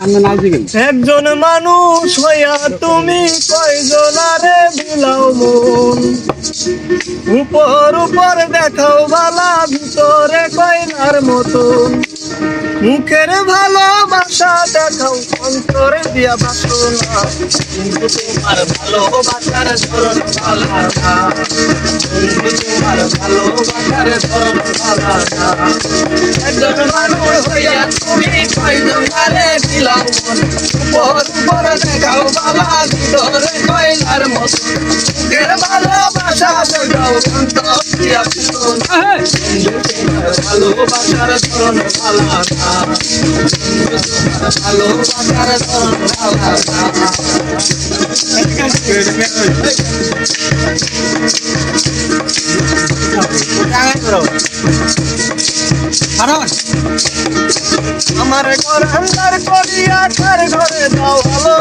একজন মানুষ হইয়া তুমি কয়জনারে বিলাও মন, উপর উপর দেখাও বালা, ভিতরে কয়লার মতন। মুখের ভালোবাসা দেখাও, অন্তরে দিয়া বাসনা, কিন্তু তোমার ভালোবাসার ধরন ভালো না। কিন্তু তোমার ভালোবাসার ধরন ভালো না। একজন মানুষ হইয়া তুমি কয়জনারে বিলাও মন, উপর উপর দেখাও বালা, ভিতরে কয়লার মতন। মুখের ভালোবাসা দেখাও, অন্তর দিয়া বাসনা, ভালোবাসার ধরন ভালো না। ভালোবাসার ধরন ভালো না। আমার ঘর আন্দার করিয়া কার ঘরে দাও ভালো,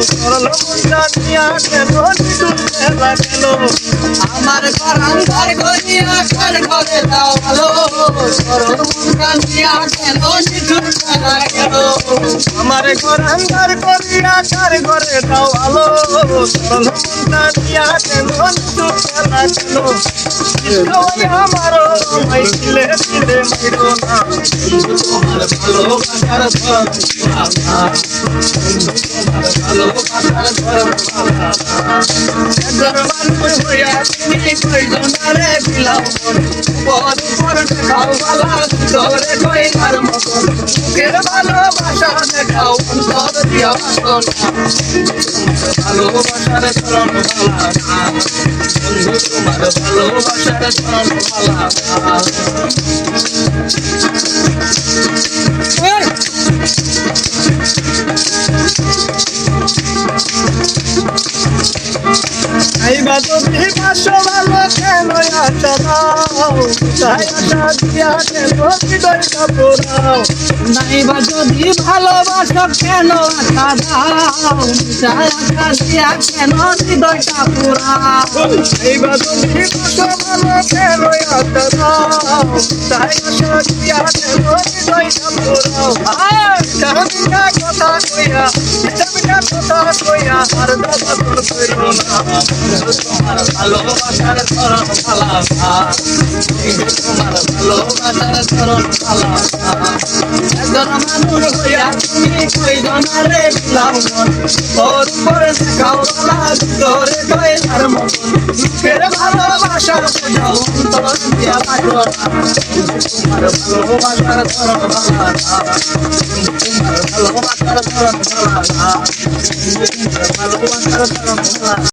সরল মুদ্রা নিয়া কেন নিদুর খেলা গেল। আমার ঘর আন্দার করিয়া কার ঘরে দাও ভালো, সরল মুদ্রা নিয়া কেন নিদুর খেলা গেল। আমার ঘর আন্দার করিয়া কার ঘরে দাও ভালো, সরল মুদ্রা নিয়া কেন নিদুর খেলা গেল। আমারও মাইলে দিলে মাইরো না, তোমার ভালোবাসার ধরন ভালো না। তোমার ভালোবাসার ধরন ভালো না। একজন মানুষ হইয়া তুমি কয়জনারে বিলাও মন, উপর উপর দেখাও বালা, ভিতরে কয়লার মতন। মুখের ভালোবাসা দেখাও, অন্তর দিয়া বাসনা, ভালোবাসার ধরন ভালো না। তোমার ভালোবাসার ধরন ভালো না। আইবা তুমি পাশো ভালো কেন আশা দাও, তাই আশা দিয়া কেন হৃদয়টা পোড়াও। নাইবা যদি ভালোবাসো কেন আশা দাও, তাই আশা দিয়া কেন হৃদয়টা পোড়াও। আইবা তুমি পাশো ভালো কেন আশা দাও, তাই আশা দিয়া কেন হৃদয়টা পোড়াও। মিঠা কথা কইয়া, মিঠা কথা কইয়া আর দাদা তোর কইরো না। তোমার ভালোবাসার ধরন ভালো না, তোমার ভালোবাসার ধরন ভালো না। একজন মানুষ হইয়া তুমি কয়জনারে বিলাও মন, উপর উপর দেখাও বালা, ভিতরে কয়লার মতন। মুখের ভালোবাসা বোঝাও, অন্তর দিয়া বাসনা, তোমার ভালোবাসার ধরন ভালো না। তোমার ভালোবাসার ধরন ভালো না। তোমার ভালোবাসার ধরন ভালো না।